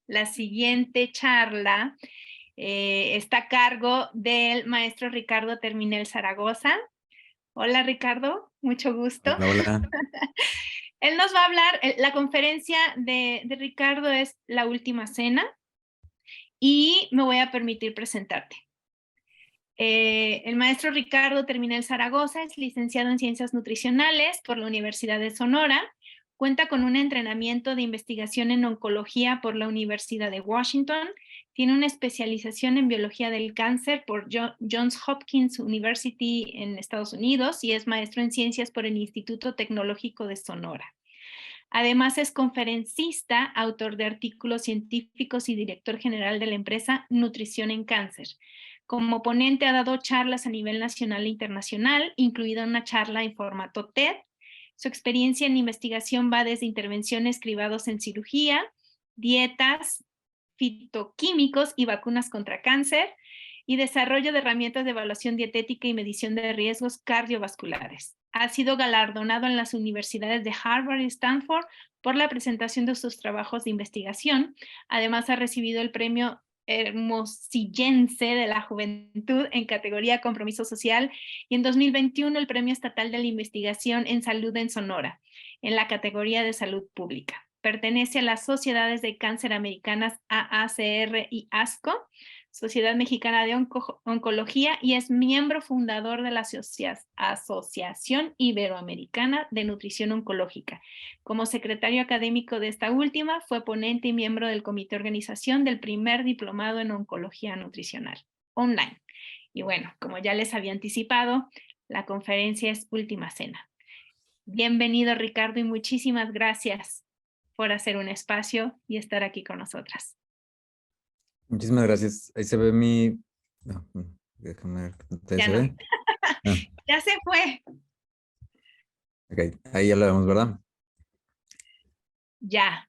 La siguiente charla está a cargo del maestro Ricardo Terminel Zaragoza. Hola Ricardo, mucho gusto. Hola, hola. Él nos va a hablar, la conferencia de Ricardo es La Última Cena y me voy a permitir presentarte. El maestro Ricardo Terminel Zaragoza es licenciado en Ciencias Nutricionales por la Universidad de Sonora. Cuenta con un entrenamiento de investigación en oncología por la Universidad de Washington. Tiene una especialización en biología del cáncer por Johns Hopkins University en Estados Unidos y es maestro en ciencias por el Instituto Tecnológico de Sonora. Además es conferencista, autor de artículos científicos y director general de la empresa Nutrición en Cáncer. Como ponente ha dado charlas a nivel nacional e internacional, incluida una charla en formato TED. Su experiencia en investigación va desde intervenciones cribados en cirugía, dietas, fitoquímicos y vacunas contra cáncer, y desarrollo de herramientas de evaluación dietética y medición de riesgos cardiovasculares. Ha sido galardonado en las universidades de Harvard y Stanford por la presentación de sus trabajos de investigación. Además, ha recibido el premio Hermosillense de la Juventud en categoría Compromiso Social y en 2021 el Premio Estatal de la Investigación en Salud en Sonora, en la categoría de Salud Pública. Pertenece a las Sociedades de Cáncer Americanas AACR y ASCO, Sociedad Mexicana de Oncología, y es miembro fundador de la Asociación Iberoamericana de Nutrición Oncológica. Como secretario académico de esta última, fue ponente y miembro del comité de organización del primer diplomado en oncología nutricional online. Y bueno, como ya les había anticipado, la conferencia es Última Cena. Bienvenido, Ricardo, y muchísimas gracias por hacer un espacio y estar aquí con nosotras. Muchísimas gracias. Ahí se ve mi... No, déjame ver. ¿Ahí Ya se no. ve? Ah, Ya se fue. ok, ahí ya lo vemos, ¿verdad? Ya.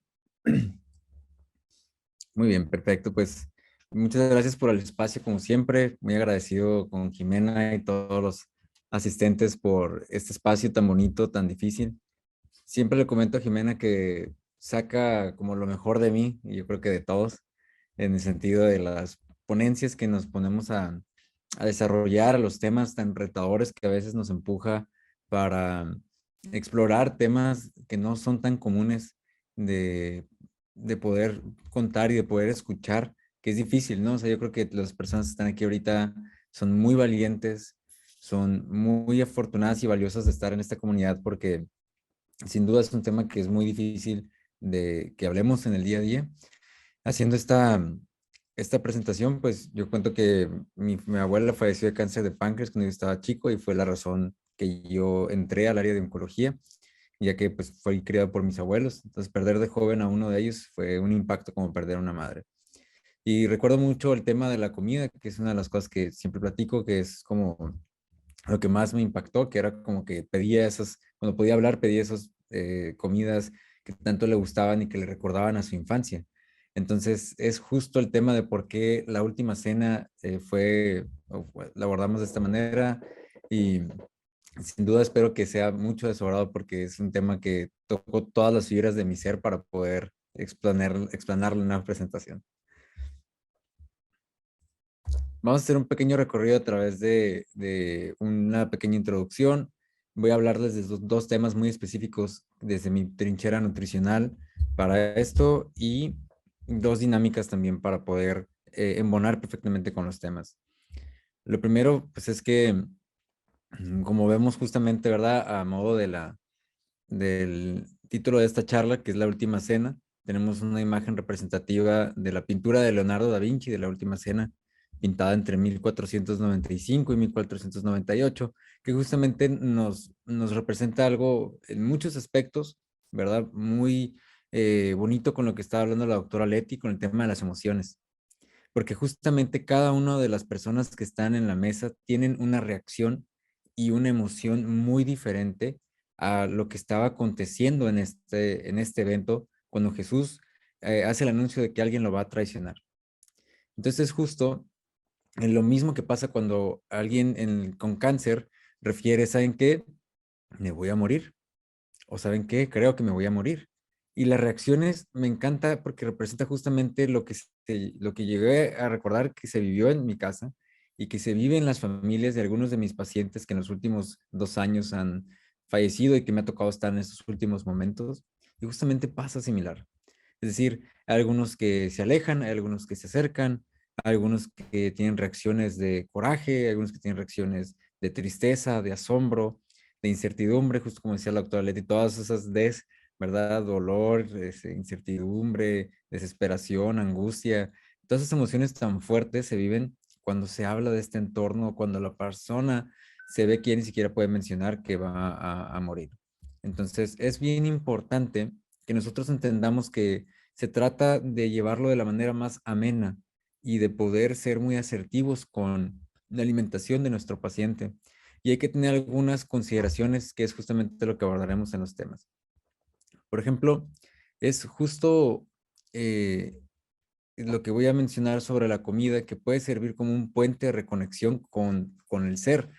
Muy bien, perfecto. Pues muchas gracias por el espacio, como siempre. Muy agradecido con Jimena y todos los asistentes por este espacio tan bonito, tan difícil. Siempre le comento a Jimena que saca como lo mejor de mí, y yo creo que de todos, en el sentido de las ponencias que nos ponemos a desarrollar, a los temas tan retadores que a veces nos empuja para explorar temas que no son tan comunes de, de poder contar y de poder escuchar, que es difícil, ¿no? O sea, yo creo que las personas que están aquí ahorita son muy valientes, son muy afortunadas y valiosas de estar en esta comunidad porque sin duda es un tema que es muy difícil de que hablemos en el día a día. Haciendo esta presentación, pues yo cuento que mi abuela falleció de cáncer de páncreas cuando yo estaba chico y fue la razón que yo entré al área de oncología, ya que pues fui criado por mis abuelos. Entonces perder de joven a uno de ellos fue un impacto como perder a una madre. Y recuerdo mucho el tema de la comida, que es una de las cosas que siempre platico, que es como lo que más me impactó, que era como que pedía esas, cuando podía hablar, pedía esas comidas que tanto le gustaban y que le recordaban a su infancia. Entonces, es justo el tema de por qué la última cena la abordamos de esta manera y sin duda espero que sea mucho de su agrado porque es un tema que tocó todas las fibras de mi ser para poder explanarlo en una presentación. Vamos a hacer un pequeño recorrido a través de una pequeña introducción. Voy a hablarles de dos temas muy específicos desde mi trinchera nutricional para esto y dos dinámicas también para poder embonar perfectamente con los temas. Lo primero, pues es que, como vemos justamente, ¿verdad? A modo del título de esta charla, que es La Última Cena, tenemos una imagen representativa de la pintura de Leonardo da Vinci de La Última Cena, pintada entre 1495 y 1498, que justamente nos representa algo en muchos aspectos, ¿verdad? Muy bonito con lo que estaba hablando la doctora Leti, con el tema de las emociones, porque justamente cada una de las personas que están en la mesa tienen una reacción y una emoción muy diferente a lo que estaba aconteciendo en este evento cuando Jesús hace el anuncio de que alguien lo va a traicionar. Entonces, justo en lo mismo que pasa cuando alguien con cáncer refiere, ¿saben qué? Me voy a morir. O ¿saben qué? Creo que me voy a morir. Y las reacciones me encanta porque representa justamente lo que llegué a recordar que se vivió en mi casa y que se vive en las familias de algunos de mis pacientes que en los últimos 2 años han fallecido y que me ha tocado estar en estos últimos momentos. Y justamente pasa similar. Es decir, hay algunos que se alejan, hay algunos que se acercan, hay algunos que tienen reacciones de coraje, hay algunos que tienen reacciones de tristeza, de asombro, de incertidumbre, justo como decía la doctora Leti, todas esas ¿verdad? Dolor, incertidumbre, desesperación, angustia, todas esas emociones tan fuertes se viven cuando se habla de este entorno, cuando la persona se ve que ya ni siquiera puede mencionar que va a morir. Entonces, es bien importante que nosotros entendamos que se trata de llevarlo de la manera más amena y de poder ser muy asertivos con la alimentación de nuestro paciente. Y hay que tener algunas consideraciones que es justamente lo que abordaremos en los temas. Por ejemplo, es justo lo que voy a mencionar sobre la comida, que puede servir como un puente de reconexión con el ser.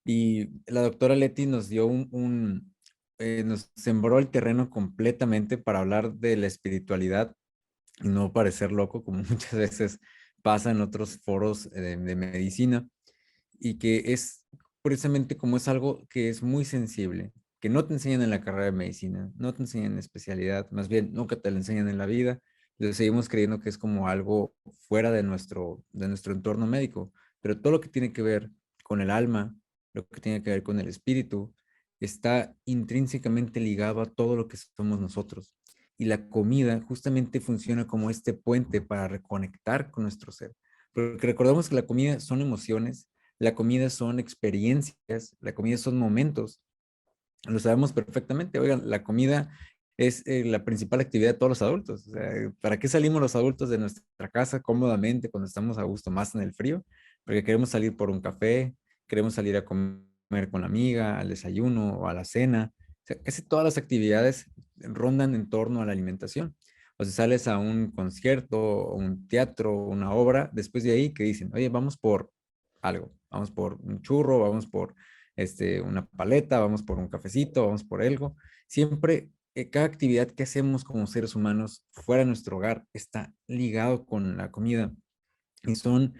Y la doctora Leti nos dio nos sembró el terreno completamente para hablar de la espiritualidad y no parecer loco, como muchas veces pasa en otros foros de medicina, y que es precisamente como es algo que es muy sensible, que no te enseñan en la carrera de medicina, no te enseñan en especialidad, más bien nunca te lo enseñan en la vida, le seguimos creyendo que es como algo fuera de nuestro entorno médico, pero todo lo que tiene que ver con el alma, lo que tiene que ver con el espíritu, está intrínsecamente ligado a todo lo que somos nosotros. Y la comida justamente funciona como este puente para reconectar con nuestro ser. Porque recordamos que la comida son emociones, la comida son experiencias, la comida son momentos. Lo sabemos perfectamente. Oigan, la comida es la principal actividad de todos los adultos. O sea, ¿para qué salimos los adultos de nuestra casa cómodamente cuando estamos a gusto, más en el frío? Porque queremos salir por un café, queremos salir a comer con la amiga, al desayuno o a la cena. O sea, casi todas las actividades rondan en torno a la alimentación. O sea, sales a un concierto, un teatro, una obra, después de ahí que dicen, oye, vamos por algo, vamos por un churro, vamos por una paleta, vamos por un cafecito, vamos por algo. Siempre, cada actividad que hacemos como seres humanos fuera de nuestro hogar está ligado con la comida. Y son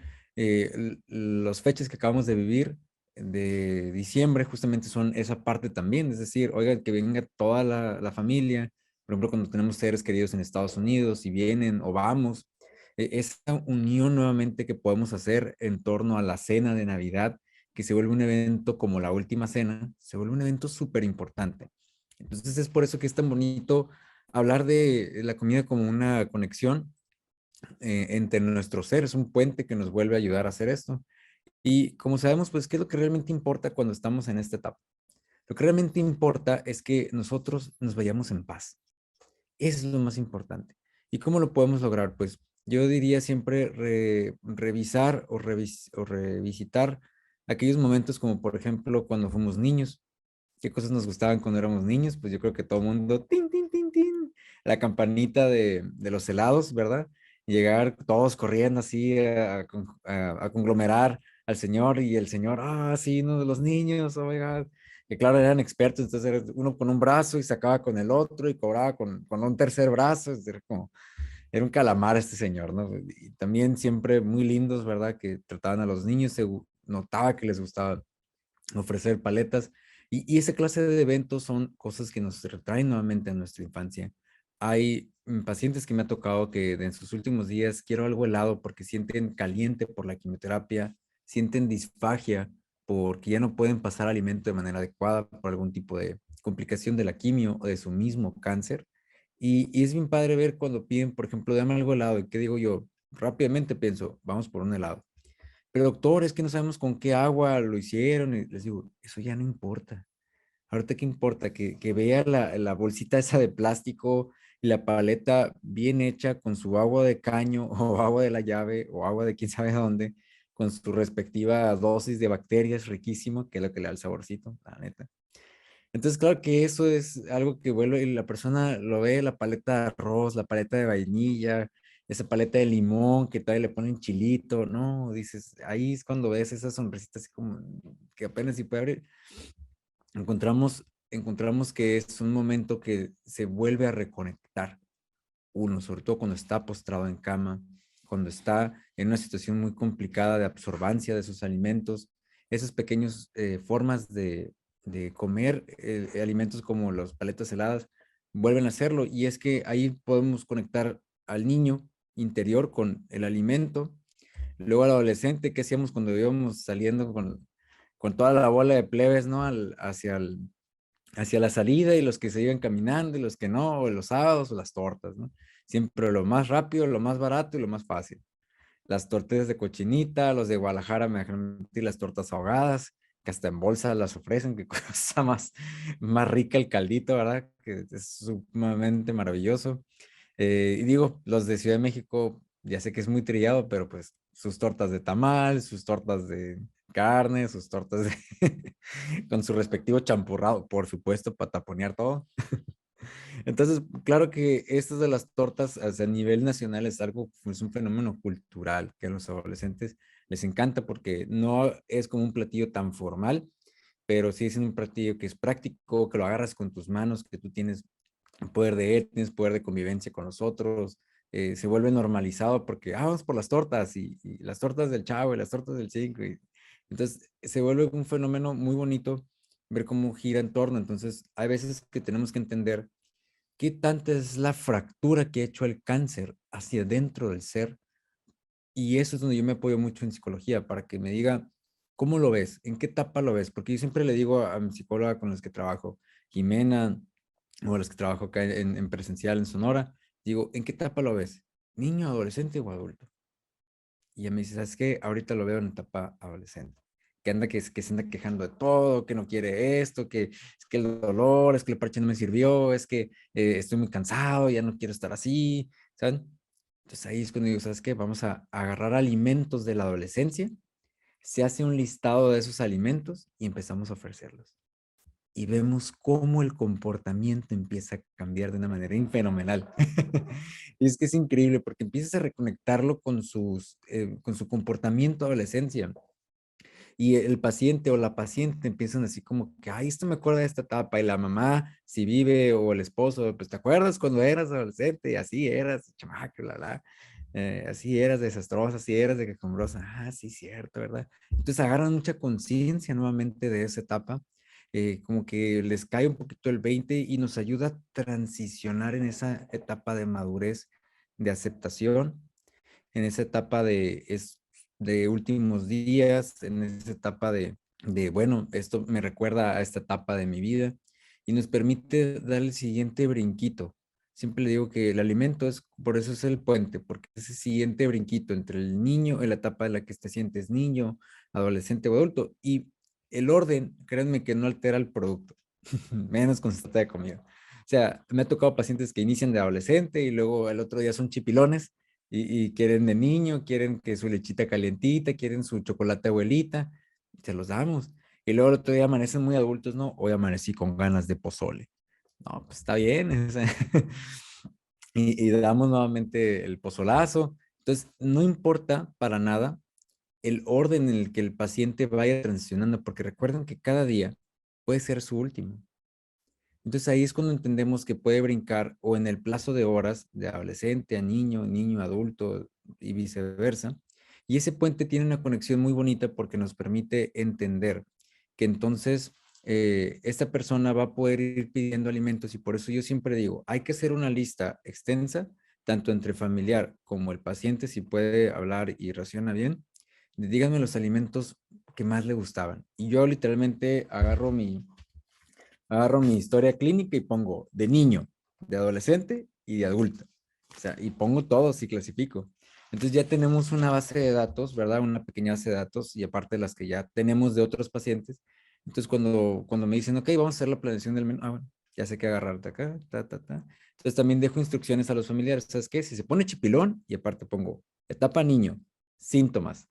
las fechas que acabamos de vivir de diciembre, justamente son esa parte también. Es decir, oiga, que venga toda la familia. Por ejemplo, cuando tenemos seres queridos en Estados Unidos y vienen o vamos, esa unión nuevamente que podemos hacer en torno a la cena de Navidad, que se vuelve un evento como la última cena, se vuelve un evento súper importante. Entonces es por eso que es tan bonito hablar de la comida como una conexión entre nuestro ser, es un puente que nos vuelve a ayudar a hacer esto. Y como sabemos, pues, ¿qué es lo que realmente importa cuando estamos en esta etapa? Lo que realmente importa es que nosotros nos vayamos en paz. Eso es lo más importante. ¿Y cómo lo podemos lograr? Pues yo diría siempre revisar o revisitar aquellos momentos como por ejemplo cuando fuimos niños. ¿Qué cosas nos gustaban cuando éramos niños? Pues yo creo que todo el mundo, tin, tin, tin, tin, la campanita de los helados, ¿verdad? Llegar todos corriendo así a conglomerar al señor y el señor, ah, sí, uno de los niños, oh my God. Que claro, eran expertos, entonces era uno con un brazo y sacaba con el otro y cobraba con un tercer brazo, era como, era un calamar este señor, ¿no? Y también siempre muy lindos, ¿verdad? Que trataban a los niños, notaba que les gustaba ofrecer paletas. Y esa clase de eventos son cosas que nos retraen nuevamente a nuestra infancia. Hay pacientes que me ha tocado que en sus últimos días quiero algo helado porque sienten caliente por la quimioterapia, sienten disfagia porque ya no pueden pasar alimento de manera adecuada por algún tipo de complicación de la quimio o de su mismo cáncer. Y es bien padre ver cuando piden, por ejemplo, dame algo helado. ¿Y qué digo yo? Rápidamente pienso, vamos por un helado. Pero doctor, es que no sabemos con qué agua lo hicieron. Y les digo, eso ya no importa. Ahorita qué importa, que vea la bolsita esa de plástico y la paleta bien hecha con su agua de caño o agua de la llave o agua de quién sabe dónde, con su respectiva dosis de bacterias riquísimo, que es lo que le da el saborcito, la neta. Entonces, claro que eso es algo que vuelve, y la persona lo ve, la paleta de arroz, la paleta de vainilla, esa paleta de limón que todavía le ponen chilito, no, dices, ahí es cuando ves esa sonrisita así como que apenas si puede abrir. Encontramos encontramos que es un momento que se vuelve a reconectar uno, sobre todo cuando está postrado en cama, cuando está en una situación muy complicada de absorbancia de sus alimentos, esas pequeñas formas de comer alimentos como las paletas heladas vuelven a hacerlo, y es que ahí podemos conectar al niño interior con el alimento. Luego al adolescente, ¿qué hacíamos cuando íbamos saliendo con toda la bola de plebes, ¿no? Hacia la salida, y los que se iban caminando y los que no, o los sábados o las tortas, ¿no? Siempre lo más rápido, lo más barato y lo más fácil. Las tortillas de cochinita, los de Guadalajara me dejan mentir, las tortas ahogadas, que hasta en bolsa las ofrecen, que cosa más rica el caldito, ¿verdad? Que es sumamente maravilloso. Y digo, los de Ciudad de México, ya sé que es muy trillado, pero pues sus tortas de tamal, sus tortas de carne, sus tortas de con su respectivo champurrado, por supuesto, para taponear todo. Entonces, claro que estas de las tortas, o sea, a nivel nacional es algo, es un fenómeno cultural que a los adolescentes les encanta, porque no es como un platillo tan formal, pero sí es un platillo que es práctico, que lo agarras con tus manos, que tú tienes poder de él, tienes poder de convivencia con los otros, se vuelve normalizado porque, vamos por las tortas, y las tortas del Chavo y las tortas del Cinco, y entonces se vuelve un fenómeno muy bonito ver cómo gira en torno. Entonces hay veces que tenemos que entender qué tanta es la fractura que ha hecho el cáncer hacia dentro del ser, y eso es donde yo me apoyo mucho en psicología, para que me diga, ¿cómo lo ves? ¿En qué etapa lo ves? Porque yo siempre le digo a mi psicóloga con las que trabajo, Jimena, o a los que trabajo acá en presencial en Sonora, digo, ¿en qué etapa lo ves? ¿Niño, adolescente o adulto? Y ella me dice, ¿sabes qué? Ahorita lo veo en etapa adolescente. Que se anda quejando de todo, que no quiere esto, que es que el dolor, es que el parche no me sirvió, es que estoy muy cansado, ya no quiero estar así, ¿saben? Entonces ahí es cuando digo, ¿sabes qué? Vamos a agarrar alimentos de la adolescencia, se hace un listado de esos alimentos y empezamos a ofrecerlos, y vemos cómo el comportamiento empieza a cambiar de una manera fenomenal. Y es que es increíble porque empiezas a reconectarlo con su comportamiento de adolescencia, y el paciente o la paciente empiezan así como que, ay, esto me acuerda de esta etapa, y la mamá, si vive, o el esposo, pues te acuerdas cuando eras adolescente, y así eras, chamaco, así eras desastrosa, así eras de quejumbrosa, sí, cierto, ¿verdad? Entonces agarran mucha conciencia nuevamente de esa etapa, como que les cae un poquito el 20 y nos ayuda a transicionar en esa etapa de madurez, de aceptación, en esa etapa de últimos días, en esa etapa bueno, esto me recuerda a esta etapa de mi vida, y nos permite dar el siguiente brinquito. Siempre le digo que el alimento por eso es el puente, porque ese siguiente brinquito entre el niño, en la etapa en la que te sientes niño, adolescente o adulto, y el orden, créanme que no altera el producto, menos con se trata de comida. O sea, me ha tocado pacientes que inician de adolescente y luego el otro día son chipilones, y quieren de niño, quieren que su lechita calientita, quieren su chocolate abuelita, se los damos. Y luego el otro día amanecen muy adultos, ¿no? Hoy amanecí con ganas de pozole. No, pues está bien. O sea, y damos nuevamente el pozolazo. Entonces, no importa para nada el orden en el que el paciente vaya transicionando, porque recuerden que cada día puede ser su último. Entonces ahí es cuando entendemos que puede brincar, o en el plazo de horas, de adolescente a niño, niño a adulto y viceversa. Y ese puente tiene una conexión muy bonita porque nos permite entender que entonces esta persona va a poder ir pidiendo alimentos, y por eso yo siempre digo, hay que hacer una lista extensa, tanto entre familiar como el paciente, si puede hablar y raciona bien, díganme los alimentos que más le gustaban. Y yo literalmente agarro mi historia clínica y pongo de niño, de adolescente y de adulto. O sea, y pongo todos y clasifico. Entonces ya tenemos una base de datos, ¿verdad? Una pequeña base de datos, y aparte de las que ya tenemos de otros pacientes. Entonces cuando me dicen, ok, vamos a hacer la planeación del menú, bueno, ya sé qué agarrar de acá, ta, ta, ta. Entonces también dejo instrucciones a los familiares. ¿Sabes qué? Si se pone chipilón, y aparte pongo etapa niño, síntomas,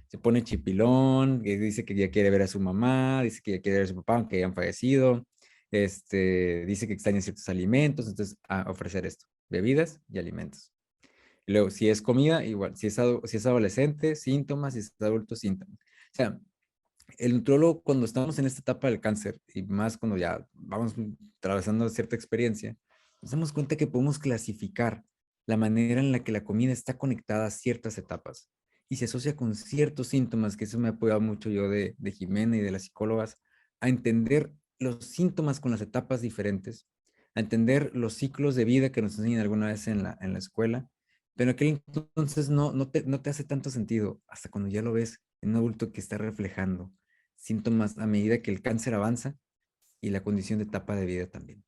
se pone chipilón, que dice que ya quiere ver a su mamá, dice que ya quiere ver a su papá, aunque hayan fallecido, dice que extraña ciertos alimentos, entonces a ofrecer esto, bebidas y alimentos. Y luego, si es comida, igual, si es adolescente, síntomas, si es adulto, síntomas. O sea, El nutriólogo, cuando estamos en esta etapa del cáncer, y más cuando ya vamos atravesando cierta experiencia, nos damos cuenta que podemos clasificar la manera en la que la comida está conectada a ciertas etapas y se asocia con ciertos síntomas, que eso me ha apoyado mucho yo de Jimena y de las psicólogas, a entender los síntomas con las etapas diferentes, a entender los ciclos de vida que nos enseñan alguna vez en la escuela, pero en aquel entonces no te hace tanto sentido hasta cuando ya lo ves en un adulto que está reflejando síntomas a medida que el cáncer avanza y la condición de etapa de vida también.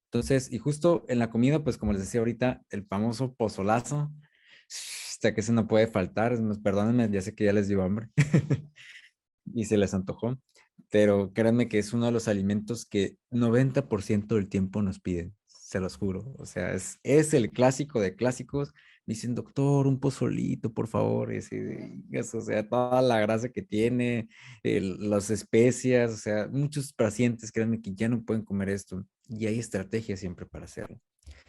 Entonces, y justo en la comida, pues como les decía ahorita, el famoso pozolazo, hasta que eso no puede faltar, perdónenme, ya sé que ya les dio hambre y se les antojó, pero créanme que es uno de los alimentos que 90% del tiempo nos piden, se los juro. O sea, es el clásico de clásicos. Me dicen, doctor, un pozolito, por favor. Y así o sea, toda la grasa que tiene, las especias, o sea, muchos pacientes, créanme que ya no pueden comer esto. Y hay estrategias siempre para hacerlo.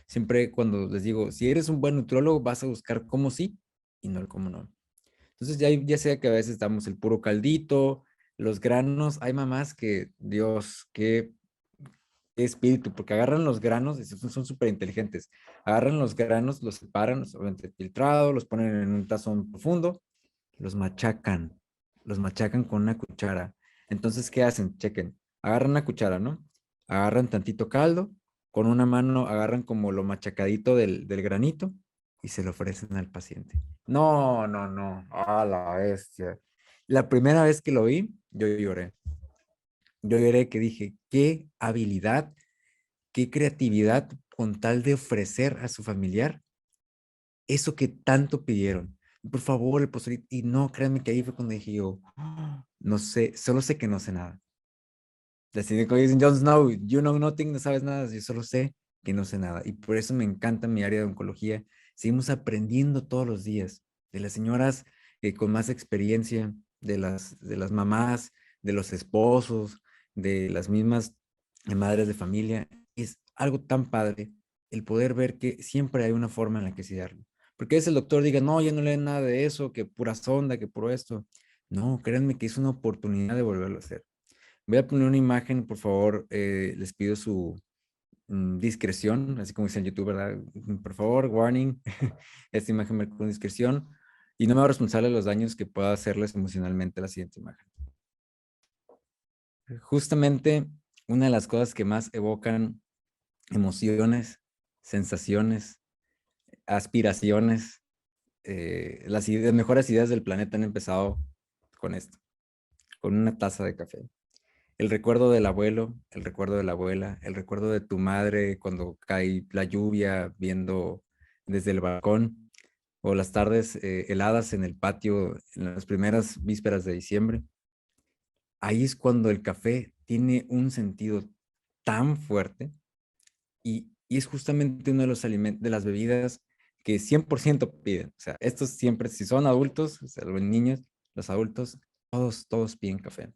Siempre cuando les digo, si eres un buen nutriólogo, vas a buscar cómo sí y no el cómo no. Entonces ya sea que a veces damos el puro caldito, los granos, hay mamás que, Dios, qué espíritu, porque agarran los granos, y son súper inteligentes, agarran los granos, los separan, obviamente filtrado, los ponen en un tazón profundo, los machacan con una cuchara. Entonces, ¿qué hacen? Chequen, agarran una cuchara, ¿no? Agarran tantito caldo, con una mano agarran como lo machacadito del granito y se lo ofrecen al paciente. No, no, no, a la bestia. La primera vez que lo vi, yo lloré. Yo lloré que dije, qué habilidad, qué creatividad con tal de ofrecer a su familiar eso que tanto pidieron. Por favor, el pozolito. Y no, créanme que ahí fue cuando dije yo, "Ah, no sé, solo sé que no sé nada. Así como dicen, Jon Snow, you know nothing, no sabes nada, yo solo sé que no sé nada. Y por eso me encanta mi área de oncología. Seguimos aprendiendo todos los días de las señoras con más experiencia, de las mamás, de los esposos, de las mismas madres de familia. Es algo tan padre el poder ver que siempre hay una forma en la que se darlo. Porque a veces el doctor diga, no, ya no leen nada de eso, que pura sonda, que puro esto. No, créanme que es una oportunidad de volverlo a hacer. Voy a poner una imagen, por favor, les pido su discreción, así como dice el YouTube, ¿verdad? Por favor, warning, esta imagen me con discreción y no me hago responsable de los daños que pueda hacerles emocionalmente la siguiente imagen. Justamente una de las cosas que más evocan emociones, sensaciones, aspiraciones, las mejores ideas del planeta han empezado con esto, con una taza de café. El recuerdo del abuelo, el recuerdo de la abuela, el recuerdo de tu madre cuando cae la lluvia viendo desde el balcón o las tardes heladas en el patio en las primeras vísperas de diciembre. Ahí es cuando el café tiene un sentido tan fuerte y es justamente uno de los alimentos, de las bebidas que 100% piden. O sea, estos siempre, si son adultos, o sea, los niños, los adultos, todos piden café.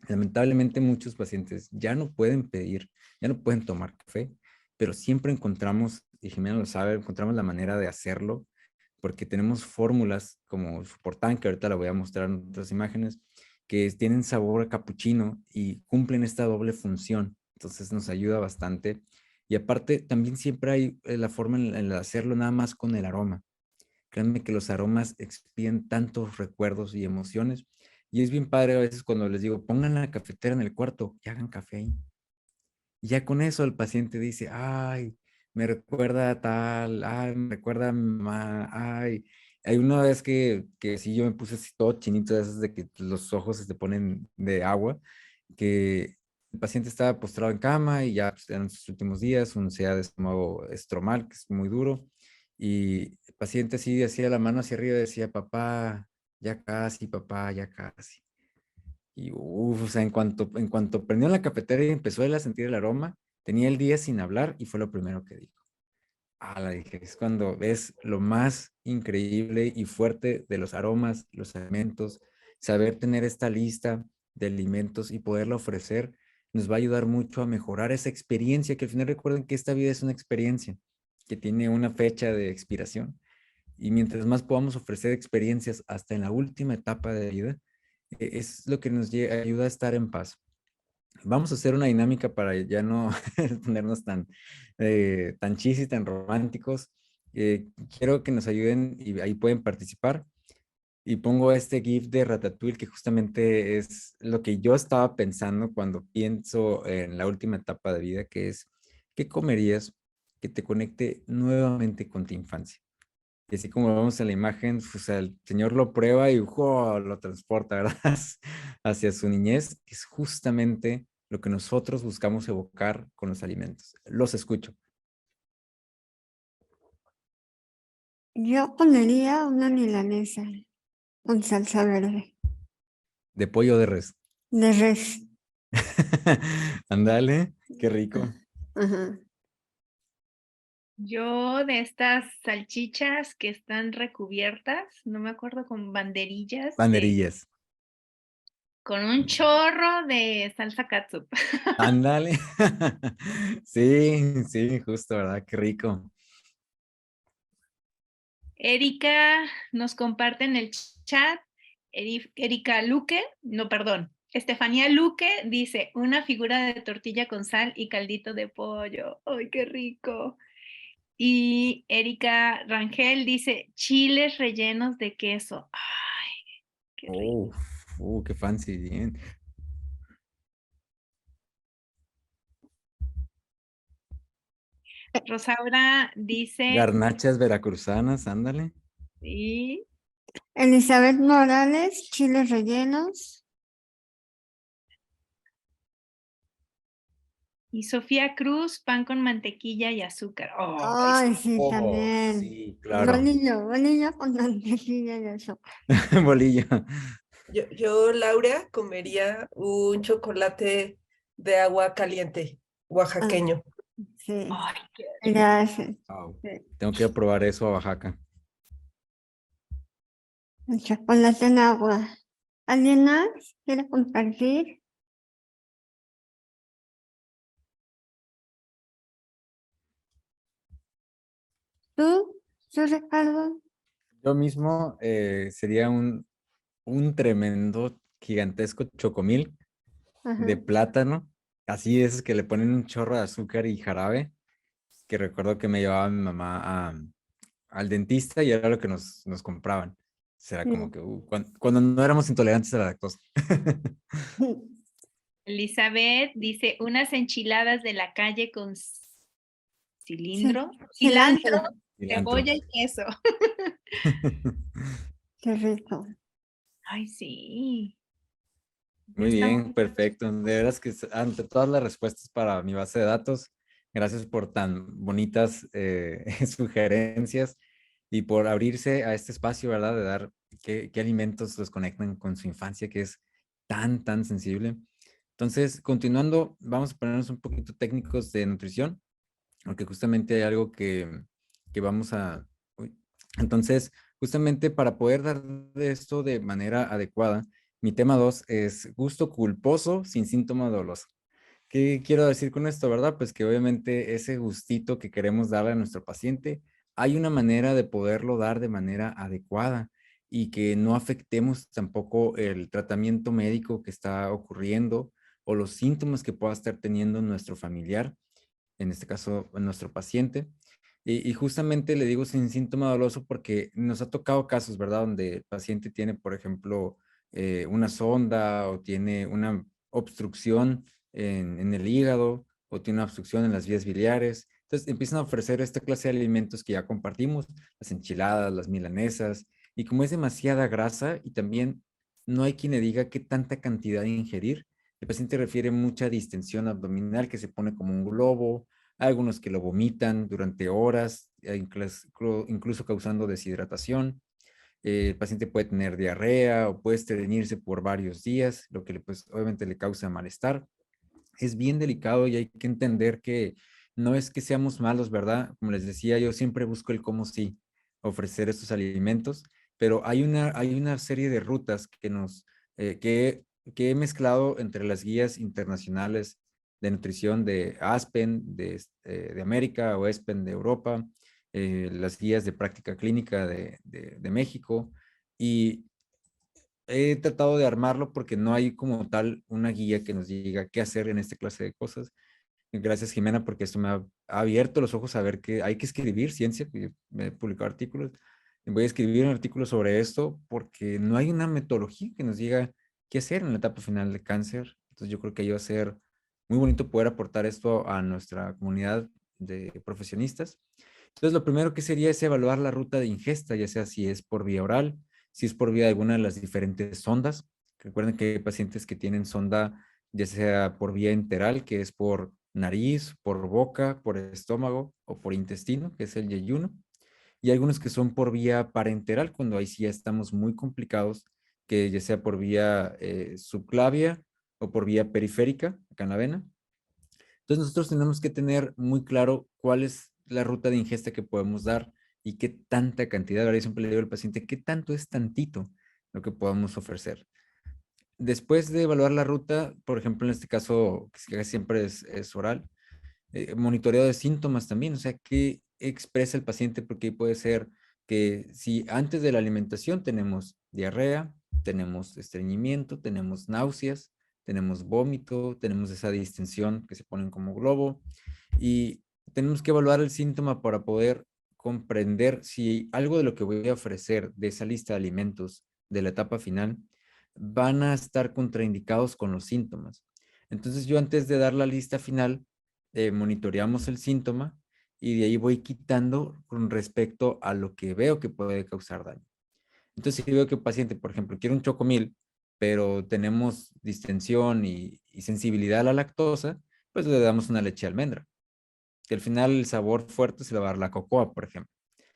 Lamentablemente muchos pacientes ya no pueden pedir, ya no pueden tomar café, pero siempre encontramos, y Jimena lo sabe, encontramos la manera de hacerlo porque tenemos fórmulas como Suportan, que ahorita la voy a mostrar en otras imágenes, que tienen sabor a capuchino y cumplen esta doble función. Entonces nos ayuda bastante. Y aparte, también siempre hay la forma en hacerlo nada más con el aroma. Créanme que los aromas expiden tantos recuerdos y emociones. Y es bien padre a veces cuando les digo, pongan la cafetera en el cuarto y hagan café ahí. Y ya con eso el paciente dice, ay, me recuerda a tal, ay, me recuerda a mi mamá, ay. Hay una vez que sí yo me puse así todo chinito de esas de que los ojos se te ponen de agua, que el paciente estaba postrado en cama y ya pues, eran sus últimos días, un CA de estómago estromal, que es muy duro, y el paciente así hacía la mano hacia arriba y decía, papá, ya casi. Y uff, o sea, en cuanto prendió la cafetera y empezó él a sentir el aroma, tenía el día sin hablar y fue lo primero que dijo. Ah, la dije, es cuando ves lo más increíble y fuerte de los aromas, los alimentos, saber tener esta lista de alimentos y poderla ofrecer, nos va a ayudar mucho a mejorar esa experiencia, que al final recuerden que esta vida es una experiencia que tiene una fecha de expiración. Y mientras más podamos ofrecer experiencias hasta en la última etapa de vida, es lo que nos ayuda a estar en paz. Vamos a hacer una dinámica para ya no ponernos tan cheesy, tan románticos. Quiero que nos ayuden y ahí pueden participar. Y pongo este GIF de Ratatouille que justamente es lo que yo estaba pensando cuando pienso en la última etapa de vida, que es, ¿qué comerías que te conecte nuevamente con tu infancia? Y así como vemos en la imagen, pues, el señor lo prueba y ¡wow! Lo transporta, ¿verdad? Hacia su niñez, que es justamente lo que nosotros buscamos evocar con los alimentos. Los escucho. Yo pondría una milanesa con salsa verde, De pollo o de res. de res. Ándale, qué rico. Ajá. Yo de estas salchichas que están recubiertas, no me acuerdo, con banderillas, Banderillas. con un chorro de salsa catsup. Ándale. Sí, sí, justo, ¿verdad? Qué rico. Erika nos comparte en el chat, Erika Luque, no, perdón, Estefanía Luque dice, una figura de tortilla con sal y caldito de pollo. ¡Ay, qué rico! Y Erika Rangel dice, chiles rellenos de queso. ¡Ay, qué rico! Qué fancy, bien. Rosaura dice, Garnachas veracruzanas, ándale. y Elizabeth Morales, chiles rellenos. Sofía Cruz, pan con mantequilla y azúcar. ¡Ay, Ay, sí, Oh, también. sí, claro. Bolillo con mantequilla y eso. Bolillo. Yo, Laura, comería un chocolate de agua caliente, Ah, oaxaqueño. sí, ay, qué rico! gracias. Wow. Sí. Tengo que ir a probar eso a Oaxaca. El chocolate en agua. ¿Alguien más quiere compartir? ¿Tú? ¿Tú, Ricardo? Yo mismo sería un tremendo, gigantesco chocomil Ajá. de plátano. Así es que le ponen un chorro de azúcar y jarabe, que recuerdo que me llevaba mi mamá al dentista y era lo que nos compraban. Será como Sí. que cuando no éramos intolerantes a la lactosa. Elizabeth dice, unas enchiladas de la calle con Sí. cilantro, Cilantro. Cilantro. cebolla y queso. Qué rico. Ay, sí. Ya Muy estamos. bien, perfecto. De veras que ante todas las respuestas para mi base de datos, gracias por tan bonitas sugerencias y por abrirse a este espacio, ¿verdad? De dar qué alimentos los conectan con su infancia, que es tan sensible. Entonces, continuando, vamos a ponernos un poquito técnicos de nutrición, porque justamente hay algo que vamos a... uy. Entonces, justamente para poder dar de esto de manera adecuada, mi tema 2 es gusto culposo sin síntoma doloso. ¿Qué quiero decir con esto, verdad? Pues que obviamente ese gustito que queremos darle a nuestro paciente, hay una manera de poderlo dar de manera adecuada y que no afectemos tampoco el tratamiento médico que está ocurriendo o los síntomas que pueda estar teniendo nuestro familiar, en este caso nuestro paciente. Y justamente le digo sin síntoma doloso porque nos ha tocado casos, ¿verdad? Donde el paciente tiene, por ejemplo, una sonda o tiene una obstrucción en el hígado o tiene una obstrucción en las vías biliares. Entonces empiezan a ofrecer esta clase de alimentos que ya compartimos, las enchiladas, las milanesas, y como es demasiada grasa y también no hay quien le diga qué tanta cantidad de ingerir, el paciente refiere mucha distensión abdominal que se pone como un globo, algunos que lo vomitan durante horas, incluso causando deshidratación. El paciente puede tener diarrea o puede estreñirse por varios días, lo que pues, obviamente le causa malestar. Es bien delicado y hay que entender que no es que seamos malos, ¿verdad? Como les decía, yo siempre busco el cómo sí ofrecer estos alimentos, pero hay una serie de rutas que he mezclado entre las guías internacionales de nutrición de ASPEN de América o ESPEN de Europa, las guías de práctica clínica de México y he tratado de armarlo porque no hay como tal una guía que nos diga qué hacer en esta clase de cosas. Gracias, Jimena, porque esto me ha abierto los ojos a ver que hay que escribir ciencia, que me he publicado artículos. Voy a escribir un artículo sobre esto porque no hay una metodología que nos diga qué hacer en la etapa final de cáncer. Entonces yo creo que iba a ser muy bonito poder aportar esto a nuestra comunidad de profesionistas. Entonces lo primero que sería es evaluar la ruta de ingesta, ya sea si es por vía oral, si es por vía de alguna de las diferentes sondas. Recuerden que hay pacientes que tienen sonda ya sea por vía enteral, que es por nariz, por boca, por estómago o por intestino, que es el yeyuno, y algunos que son por vía parenteral, cuando ahí sí ya estamos muy complicados, que ya sea por vía subclavia o por vía periférica, acá en la vena. Entonces nosotros tenemos que tener muy claro cuál es la ruta de ingesta que podemos dar y qué tanta cantidad. Ahora yo siempre le digo al paciente, ¿qué tanto es tantito lo que podemos ofrecer? Después de evaluar la ruta, por ejemplo, en este caso, que siempre es oral, monitoreo de síntomas también, o sea, qué expresa el paciente, porque puede ser que si antes de la alimentación tenemos diarrea, tenemos estreñimiento, tenemos náuseas, tenemos vómito, tenemos esa distensión que se ponen como globo, y tenemos que evaluar el síntoma para poder comprender si algo de lo que voy a ofrecer de esa lista de alimentos de la etapa final van a estar contraindicados con los síntomas. Entonces yo antes de dar la lista final, monitoreamos el síntoma y de ahí voy quitando con respecto a lo que veo que puede causar daño. Entonces si veo que el paciente, por ejemplo, quiere un chocomil, pero tenemos distensión y sensibilidad a la lactosa, pues le damos una leche de almendra, que al final el sabor fuerte se le va a dar la cocoa, por ejemplo.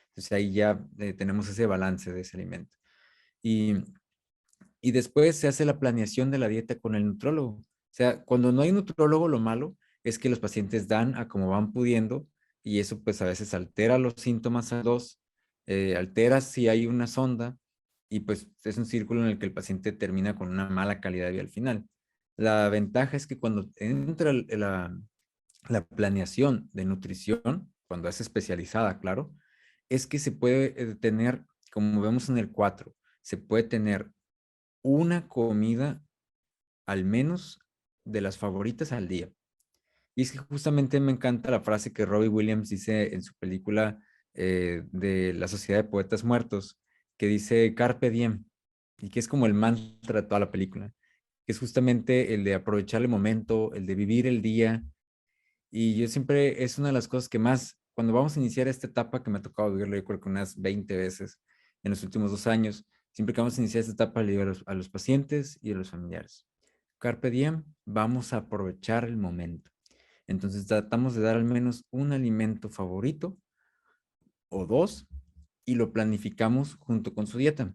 Entonces ahí ya tenemos ese balance de ese alimento. Y y después se hace la planeación de la dieta con el nutrólogo. O sea, cuando no hay nutrólogo, lo malo es que los pacientes dan a como van pudiendo y eso pues a veces altera los síntomas a los, altera si hay una sonda y pues es un círculo en el que el paciente termina con una mala calidad de vida al final. La ventaja es que cuando entra la planeación de nutrición, cuando es especializada, claro, es que se puede tener, como vemos en el 4, se puede tener una comida al menos de las favoritas al día. Y es que justamente me encanta la frase que Robbie Williams dice en su película de La Sociedad de Poetas Muertos, que dice Carpe Diem, y que es como el mantra de toda la película, que es justamente el de aprovechar el momento, el de vivir el día. Y yo siempre, es una de las cosas que más, cuando vamos a iniciar esta etapa, que me ha tocado vivirlo, yo creo que unas 20 veces en los últimos 2 años, siempre que vamos a iniciar esta etapa, le digo a los pacientes y a los familiares, Carpe diem, vamos a aprovechar el momento. Entonces tratamos de dar al menos un alimento favorito o dos y lo planificamos junto con su dieta.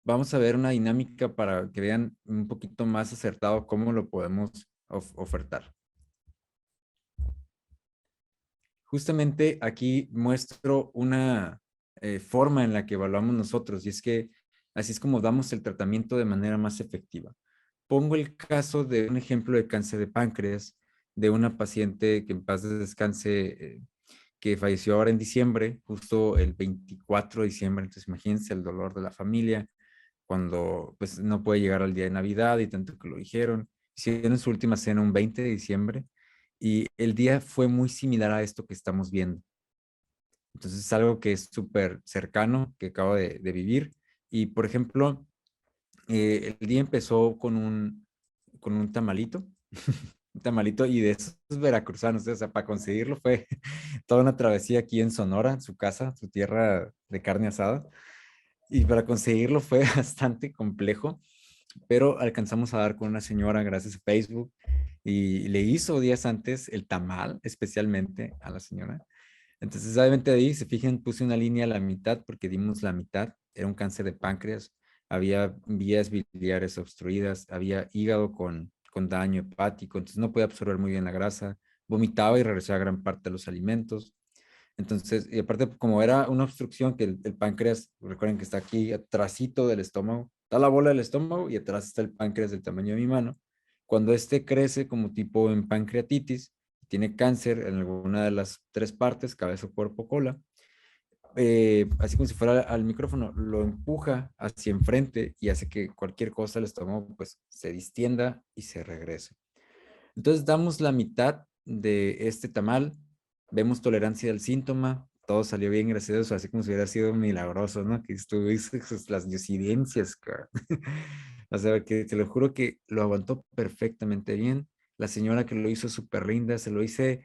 Vamos a ver una dinámica para que vean un poquito más acertado cómo lo podemos ofertar. Justamente aquí muestro una forma en la que evaluamos nosotros y es que así es como damos el tratamiento de manera más efectiva. Pongo el caso de un ejemplo de cáncer de páncreas de una paciente que en paz descanse, que falleció ahora en diciembre, justo el 24 de diciembre. Entonces imagínense el dolor de la familia cuando pues no puede llegar al día de Navidad y tanto que lo dijeron. Hicieron su última cena un 20 de diciembre y el día fue muy similar a esto que estamos viendo. Entonces es algo que es súper cercano, que acabo de vivir. Y por ejemplo, el día empezó con un tamalito, un tamalito y de esos veracruzanos, o sea, para conseguirlo fue toda una travesía aquí en Sonora, su casa, su tierra de carne asada. Y para conseguirlo fue bastante complejo, pero alcanzamos a dar con una señora gracias a Facebook y le hizo días antes el tamal especialmente a la señora. Entonces, obviamente ahí, se fijan, puse una línea a la mitad porque dimos la mitad. Era un cáncer de páncreas, había vías biliares obstruidas, había hígado con daño hepático, entonces no podía absorber muy bien la grasa, vomitaba y regresaba gran parte de los alimentos. Entonces, y aparte, como era una obstrucción que el páncreas, recuerden que está aquí atrásito del estómago, está la bola del estómago y atrás está el páncreas del tamaño de mi mano. Cuando este crece como tipo en pancreatitis, tiene cáncer en alguna de las tres partes, cabeza, cuerpo, cola, así como si fuera al micrófono, lo empuja hacia enfrente y hace que cualquier cosa el estómago pues se distienda y se regrese. Entonces damos la mitad de este tamal, vemos tolerancia al síntoma, todo salió bien, gracias a Dios, así como si hubiera sido milagroso, ¿no? Que estuviste las diosidencias, cara. O sea, que te lo juro que lo aguantó perfectamente bien. La señora que lo hizo súper linda, se lo hice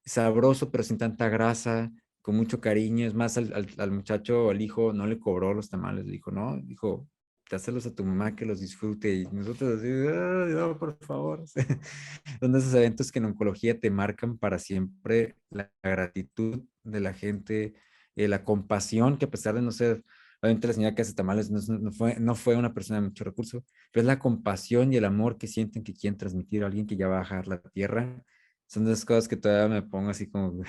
sabroso, pero sin tanta grasa, con mucho cariño. Es más, al muchacho, al hijo, no le cobró los tamales, le dijo, no, dijo, dáselos a tu mamá que los disfrute. Y nosotros así, "Ay, no, por favor". Son de esos eventos que en oncología te marcan para siempre la gratitud de la gente, la compasión, que a pesar de no ser, obviamente la señora que hace tamales no fue una persona de mucho recurso, pero es la compasión y el amor que sienten que quieren transmitir a alguien que ya va a bajar la tierra. Son de esas cosas que todavía me pongo así como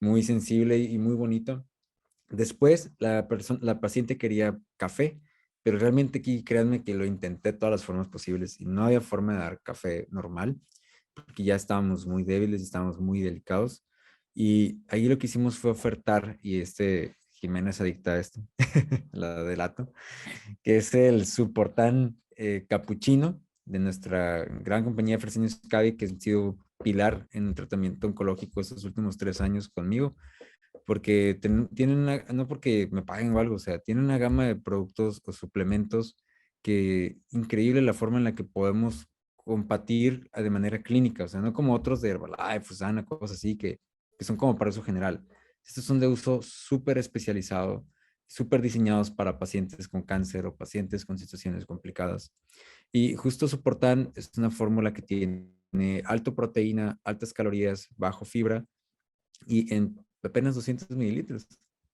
muy sensible y muy bonito. Después, la paciente quería café, pero realmente aquí créanme que lo intenté de todas las formas posibles y no había forma de dar café normal, porque ya estábamos muy débiles, estábamos muy delicados. Y ahí lo que hicimos fue ofertar, y Jimena es adicta a esto, la delato, que es el Suportán capuchino de nuestra gran compañía de Fresenius Kabi, que ha sido pilar en el tratamiento oncológico estos últimos 3 años conmigo, porque tienen no porque me paguen o algo, o sea, tienen una gama de productos o suplementos que increíble la forma en la que podemos combatir de manera clínica, o sea, no como otros de Herbalife, Usana, cosas así que son como para uso general. Estos son de uso súper especializado, súper diseñados para pacientes con cáncer o pacientes con situaciones complicadas. Y justo Soportan es una fórmula que tiene alto proteína, altas calorías, bajo fibra y en apenas 200 mililitros.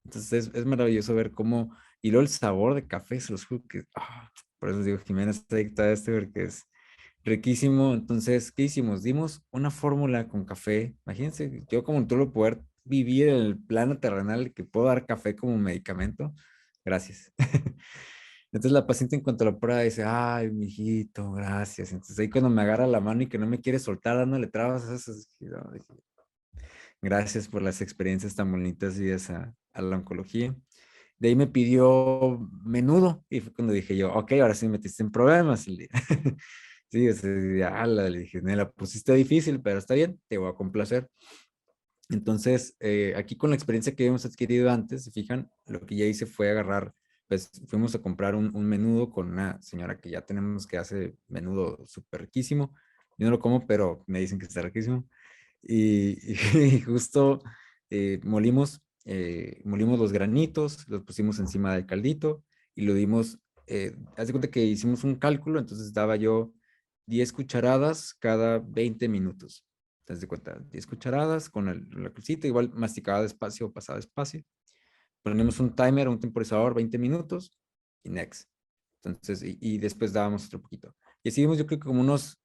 Entonces es maravilloso ver cómo, y luego el sabor de café, se los juro que, por eso digo, Jimena está adicta a este porque es riquísimo. Entonces, ¿qué hicimos? Dimos una fórmula con café. Imagínense, yo como tú lo poder vivir en el plano terrenal que puedo dar café como medicamento. Gracias. Entonces la paciente en cuanto lo prueba dice, ay, mijito, gracias. Entonces ahí cuando me agarra la mano y que no me quiere soltar dándole trabas, gracias por las experiencias tan bonitas y a la oncología. De ahí me pidió menudo y fue cuando dije yo, ok, ahora sí me metiste en problemas. Sí, o sea, le dije, me la pusiste difícil, pero está bien, te voy a complacer. Entonces, aquí con la experiencia que habíamos adquirido antes, se fijan, lo que ya hice fue agarrar, pues fuimos a comprar un menudo con una señora que ya tenemos que hace menudo súper riquísimo. Yo no lo como, pero me dicen que está riquísimo. Y justo molimos los granitos, los pusimos encima del caldito y lo dimos, haz de cuenta que hicimos un cálculo, entonces daba yo 10 cucharadas cada 20 minutos. Te das de cuenta, 10 cucharadas con la crucita, igual masticada despacio o pasada despacio. Ponemos un timer, un temporizador, 20 minutos y next. Entonces, y después dábamos otro poquito. Y así yo creo que como unos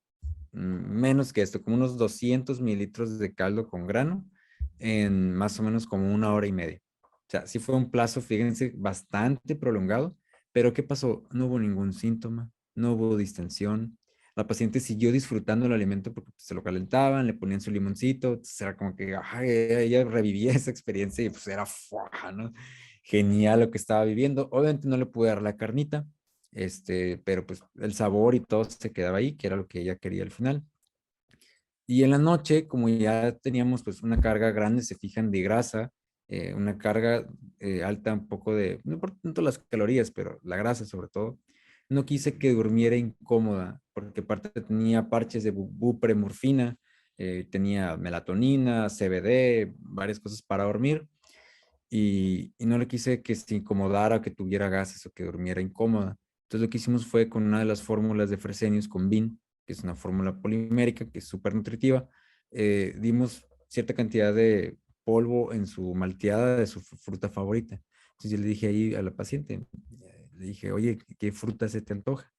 menos que esto, como unos 200 mililitros de caldo con grano en más o menos como 1 hora y media. O sea, sí fue un plazo, fíjense, bastante prolongado, pero ¿qué pasó? No hubo ningún síntoma, no hubo distensión. La paciente siguió disfrutando el alimento porque pues, se lo calentaban, le ponían su limoncito, entonces era como que ay, ella revivía esa experiencia y pues era ¿no? Genial lo que estaba viviendo. Obviamente no le pude dar la carnita, pero pues el sabor y todo se quedaba ahí, que era lo que ella quería al final. Y en la noche, como ya teníamos pues una carga grande, se fijan, de grasa, una carga alta un poco de, no por tanto las calorías, pero la grasa sobre todo, no quise que durmiera incómoda, porque aparte tenía parches de bupremorfina, tenía melatonina, CBD, varias cosas para dormir, y no le quise que se incomodara, que tuviera gases o que durmiera incómoda. Entonces lo que hicimos fue con una de las fórmulas de Fresenius con BIN, que es una fórmula polimérica, que es súper nutritiva, dimos cierta cantidad de polvo en su malteada de su fruta favorita. Entonces yo le dije ahí a la paciente, le dije, oye, ¿qué fruta se te antoja?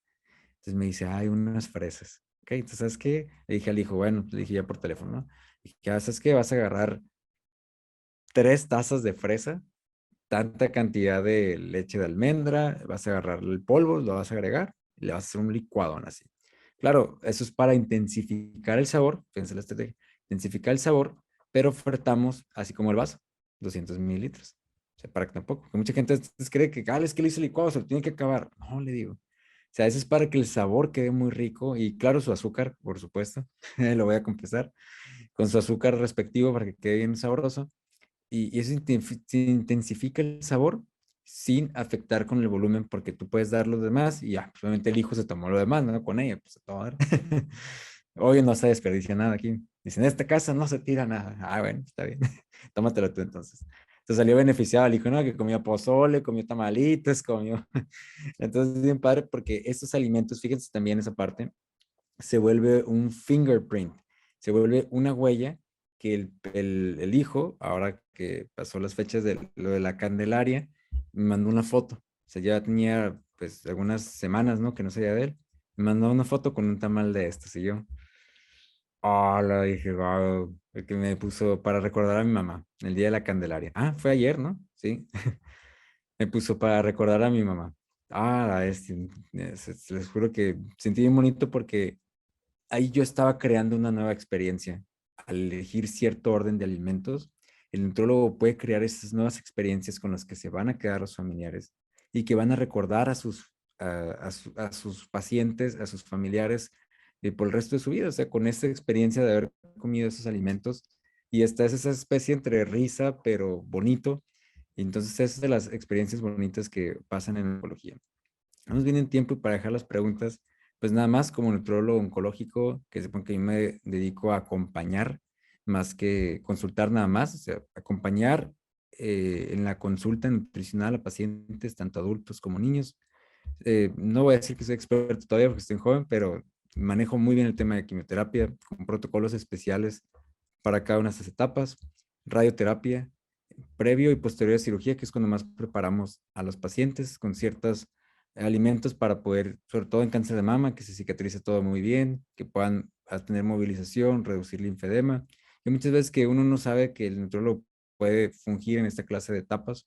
Entonces me dice, hay unas fresas. Ok, entonces, ¿sabes qué? Le dije al hijo, bueno, le dije ya por teléfono, ¿no? Le dije, ¿sabes qué? Vas a agarrar 3 tazas de fresa, tanta cantidad de leche de almendra, vas a agarrar el polvo, lo vas a agregar y le vas a hacer un licuado así. Claro, eso es para intensificar el sabor, fíjense la estrategia, intensificar el sabor, pero ofertamos así como el vaso, 200 mililitros. O sea, para que tampoco, porque mucha gente cree que, es que le hice licuado, se lo tiene que acabar. No, le digo. O sea, eso es para que el sabor quede muy rico y claro, su azúcar, por supuesto, lo voy a confesar, con su azúcar respectivo para que quede bien sabroso. Y eso intensifica el sabor sin afectar con el volumen, porque tú puedes dar los demás y ya, pues, obviamente el hijo se tomó lo demás, ¿no? Con ella, pues a tomar. Hoy no se desperdicia nada aquí. Dicen, en esta casa no se tira nada. Ah, bueno, está bien. Tómatelo tú entonces. Entonces salió beneficiado el hijo, ¿no? Que comió pozole, comió tamalitos, comió. Entonces es bien padre porque estos alimentos, fíjense también esa parte, se vuelve un fingerprint, se vuelve una huella que el hijo, ahora que pasó las fechas de lo de la Candelaria, me mandó una foto. O sea, ya tenía pues algunas semanas, ¿no? Que no sabía de él. Me mandó una foto con un tamal de estos y yo, la dije, wow, el que me puso para recordar a mi mamá, el día de la Candelaria. Ah, fue ayer, ¿no? Sí. Me puso para recordar a mi mamá. Les juro que sentí bien bonito porque ahí yo estaba creando una nueva experiencia. Al elegir cierto orden de alimentos, el nutrólogo puede crear esas nuevas experiencias con las que se van a quedar los familiares y que van a recordar a sus pacientes, a sus familiares por el resto de su vida. O sea, con esta experiencia de haber comido esos alimentos y esta es esa especie entre risa, pero bonito. Y entonces, esas son de las experiencias bonitas que pasan en oncología. Vamos bien en tiempo y para dejar las preguntas, pues nada más como nutrólogo oncológico, que sepan que yo me dedico a acompañar más que consultar nada más, o sea, acompañar en la consulta nutricional a pacientes, tanto adultos como niños. No voy a decir que soy experto todavía porque estoy joven, pero manejo muy bien el tema de quimioterapia con protocolos especiales para cada una de estas etapas, radioterapia, previo y posterior a cirugía, que es cuando más preparamos a los pacientes con ciertos alimentos para poder, sobre todo en cáncer de mama, que se cicatrice todo muy bien, que puedan tener movilización, reducir linfedema. Y muchas veces que uno no sabe que el nutrólogo puede fungir en esta clase de etapas.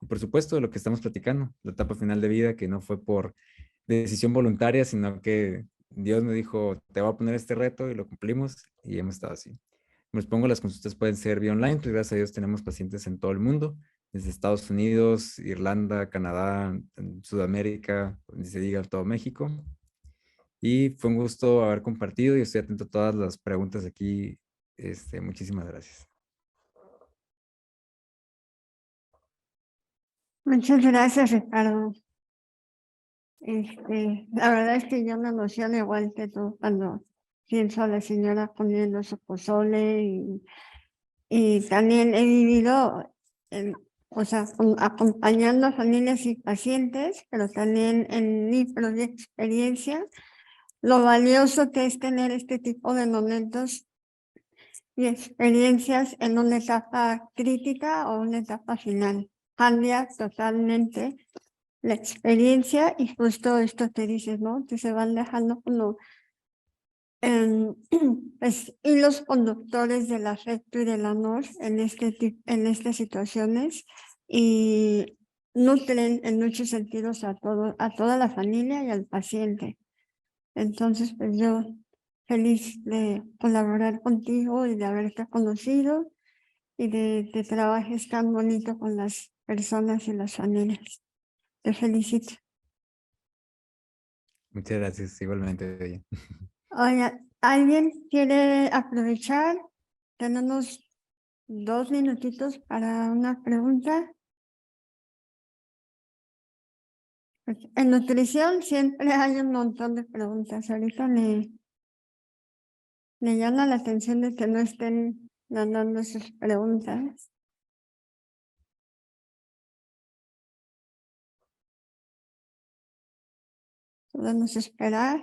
Y por supuesto, lo que estamos platicando, la etapa final de vida, que no fue por decisión voluntaria, sino que Dios me dijo, te voy a poner este reto y lo cumplimos y hemos estado así. Les pongo, las consultas pueden ser vía online, pues gracias a Dios tenemos pacientes en todo el mundo, desde Estados Unidos, Irlanda, Canadá, en Sudamérica, donde se diga todo México. Y fue un gusto haber compartido y estoy atento a todas las preguntas aquí. Muchísimas gracias. Muchas gracias, Ricardo. La verdad es que yo me emociono igual que tú cuando pienso a la señora comiendo su pozole y también he vivido, o sea, acompañando a familias y pacientes, pero también en mi propia experiencia, lo valioso que es tener este tipo de momentos y experiencias en una etapa crítica o una etapa final. Cambia totalmente la experiencia y justo esto te dices, ¿no? Que se van dejando como pues, hilos conductores del afecto y del amor en en estas situaciones y nutren en muchos sentidos a toda la familia y al paciente. Entonces, pues yo feliz de colaborar contigo y de haberte conocido y de que trabajes tan bonito con las personas y las familias. Te felicito. Muchas gracias, igualmente. Bella. Oiga, ¿alguien quiere aprovechar? Tenemos 2 minutitos para una pregunta. Pues, en nutrición siempre hay un montón de preguntas. Ahorita me llama la atención de que no estén mandando sus preguntas. Podemos esperar.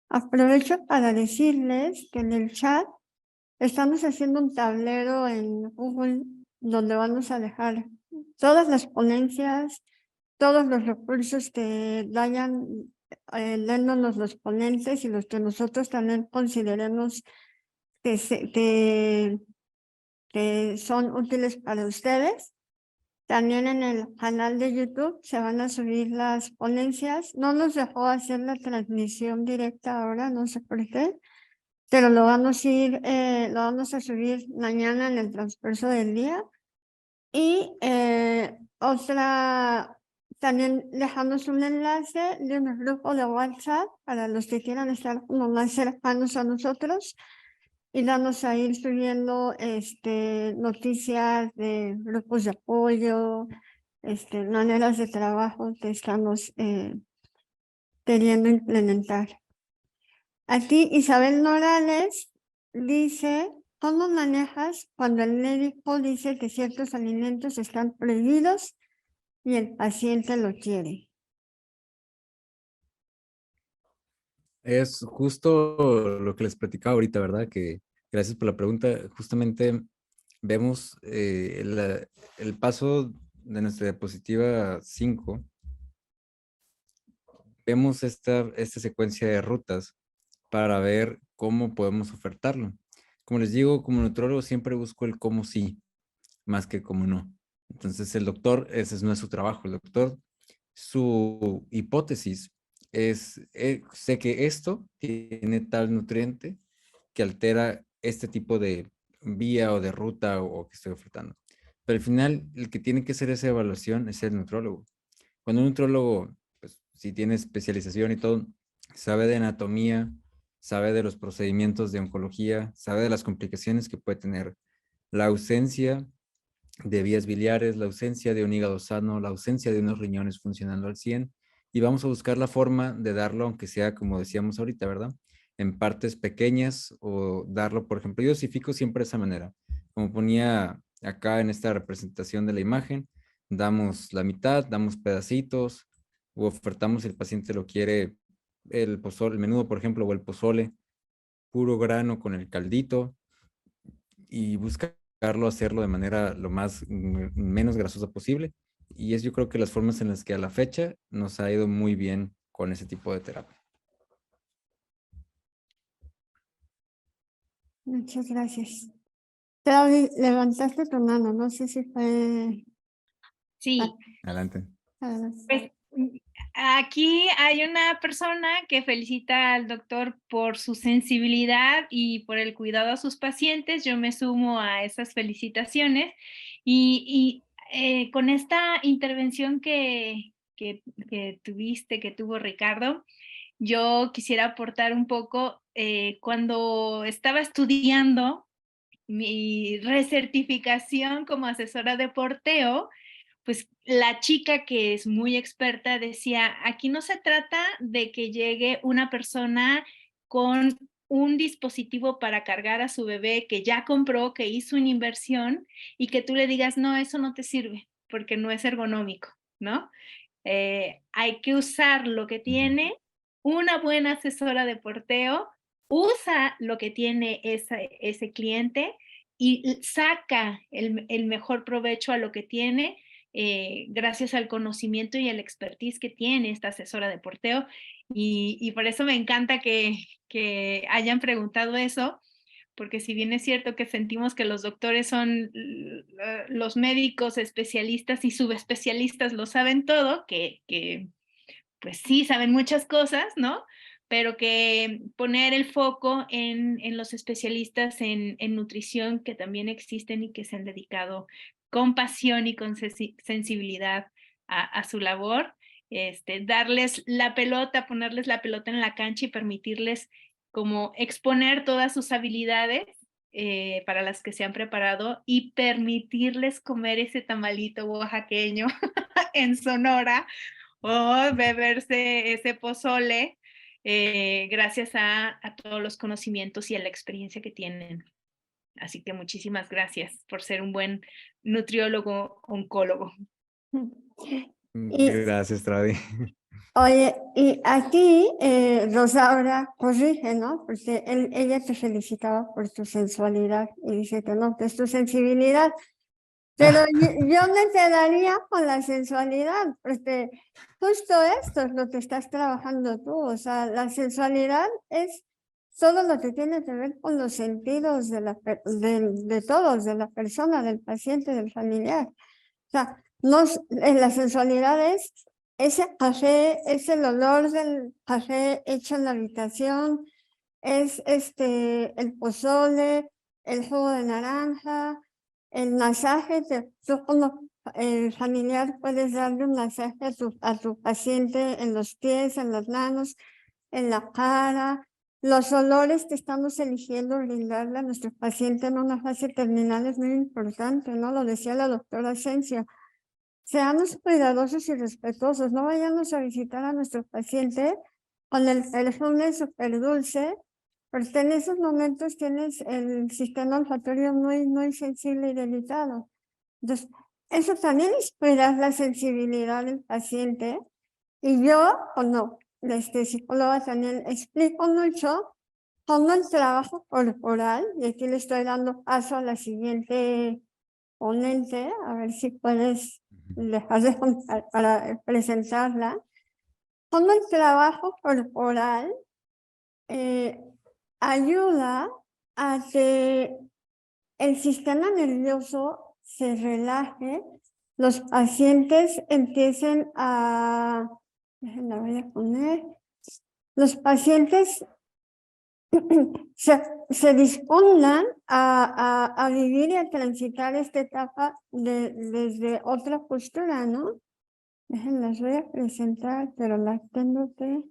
Aprovecho para decirles que en el chat estamos haciendo un tablero en Google donde vamos a dejar todas las ponencias, todos los recursos que vayan dándonos los ponentes y los que nosotros también consideremos que son útiles para ustedes. También en el canal de YouTube se van a subir las ponencias. No nos dejó hacer la transmisión directa ahora, no sé por qué, pero lo vamos a subir mañana en el transcurso del día. Y también dejamos un enlace de un grupo de WhatsApp para los que quieran estar como más cercanos a nosotros. Y vamos a ir subiendo noticias de grupos de apoyo, maneras de trabajo que estamos queriendo implementar. Aquí Isabel Morales dice, ¿cómo manejas cuando el médico dice que ciertos alimentos están prohibidos y el paciente lo quiere? Es justo lo que les platicaba ahorita, ¿verdad? Que gracias por la pregunta. Justamente vemos el paso de nuestra diapositiva 5. Vemos esta secuencia de rutas para ver cómo podemos ofertarlo. Como les digo, como nutriólogo siempre busco el cómo sí, más que cómo no. Entonces el doctor, ese no es su trabajo. El doctor, su hipótesis es, sé que esto tiene tal nutriente que altera este tipo de vía o de ruta o que estoy ofertando. Pero al final, el que tiene que hacer esa evaluación es el nutrólogo. Cuando un nutrólogo, pues, si tiene especialización y todo, sabe de anatomía, sabe de los procedimientos de oncología, sabe de las complicaciones que puede tener la ausencia de vías biliares, la ausencia de un hígado sano, la ausencia de unos riñones funcionando al 100, y vamos a buscar la forma de darlo, aunque sea como decíamos ahorita, ¿verdad? En partes pequeñas o darlo, por ejemplo, yo dosifico siempre de esa manera, como ponía acá en esta representación de la imagen, damos la mitad, damos pedacitos, o ofertamos si el paciente lo quiere, el pozole, el menudo, por ejemplo, o el pozole, puro grano con el caldito, y buscarlo hacerlo de manera lo más menos grasosa posible. Y es yo creo que las formas en las que a la fecha nos ha ido muy bien con ese tipo de terapia. Muchas gracias. Claudia, levantaste tu mano, no sé si fue... Sí, Adelante. pues aquí hay una persona que felicita al doctor por su sensibilidad y por el cuidado a sus pacientes. Yo me sumo a esas felicitaciones y con esta intervención que tuviste, que tuvo Ricardo, yo quisiera aportar un poco. Cuando estaba estudiando mi recertificación como asesora de porteo, pues la chica que es muy experta decía, aquí no se trata de que llegue una persona con un dispositivo para cargar a su bebé que ya compró, que hizo una inversión y que tú le digas, no, eso no te sirve porque no es ergonómico, ¿no? Hay que usar lo que tiene. Una buena asesora de porteo usa lo que tiene ese cliente y saca el mejor provecho a lo que tiene, gracias al conocimiento y el expertise que tiene esta asesora de porteo. Y por eso me encanta que hayan preguntado eso, porque si bien es cierto que sentimos que los doctores son los médicos especialistas y subespecialistas lo saben todo, que pues sí, saben muchas cosas, ¿no? Pero que poner el foco en los especialistas en nutrición que también existen y que se han dedicado con pasión y con sensibilidad a su labor, darles la pelota, ponerles la pelota en la cancha y permitirles como exponer todas sus habilidades para las que se han preparado y permitirles comer ese tamalito oaxaqueño en Sonora o beberse ese pozole, gracias a todos los conocimientos y a la experiencia que tienen. Así que muchísimas gracias por ser un buen nutriólogo oncólogo. Y, Gracias, Tradi. oye, y aquí Rosaura corrige, ¿no? Porque ella te felicitaba por tu sensualidad y dice que no, que es tu sensibilidad. Pero yo me quedaría con la sensualidad, porque justo esto es lo que estás trabajando tú. O sea, la sensualidad es todo lo que tiene que ver con los sentidos de todos, de la persona, del paciente, del familiar. O sea, La sensualidad es ese café, es el olor del café hecho en la habitación, es el pozole, el jugo de naranja, el masaje. Tú como familiar puedes darle un masaje a tu paciente en los pies, en las manos, en la cara. Los olores que estamos eligiendo brindarle a nuestro paciente en una fase terminal es muy importante, ¿no? Lo decía la doctora Asensio. Seamos cuidadosos y respetuosos, no vayamos a visitar a nuestro paciente con el perfume súper dulce, porque en esos momentos tienes el sistema olfatorio muy sensible y delicado. Entonces, eso también es cuidar la sensibilidad del paciente. Y yo, como psicóloga, también explico mucho cómo el trabajo corporal, y aquí le estoy dando paso a la siguiente ponente, a ver si puedes dejar de contar para presentarla, cómo el trabajo corporal ayuda a que el sistema nervioso se relaje, los pacientes empiecen a, la voy a poner, los pacientes se dispongan a vivir y a transitar esta etapa desde otra postura, ¿no? Las voy a presentar, pero las tengo que...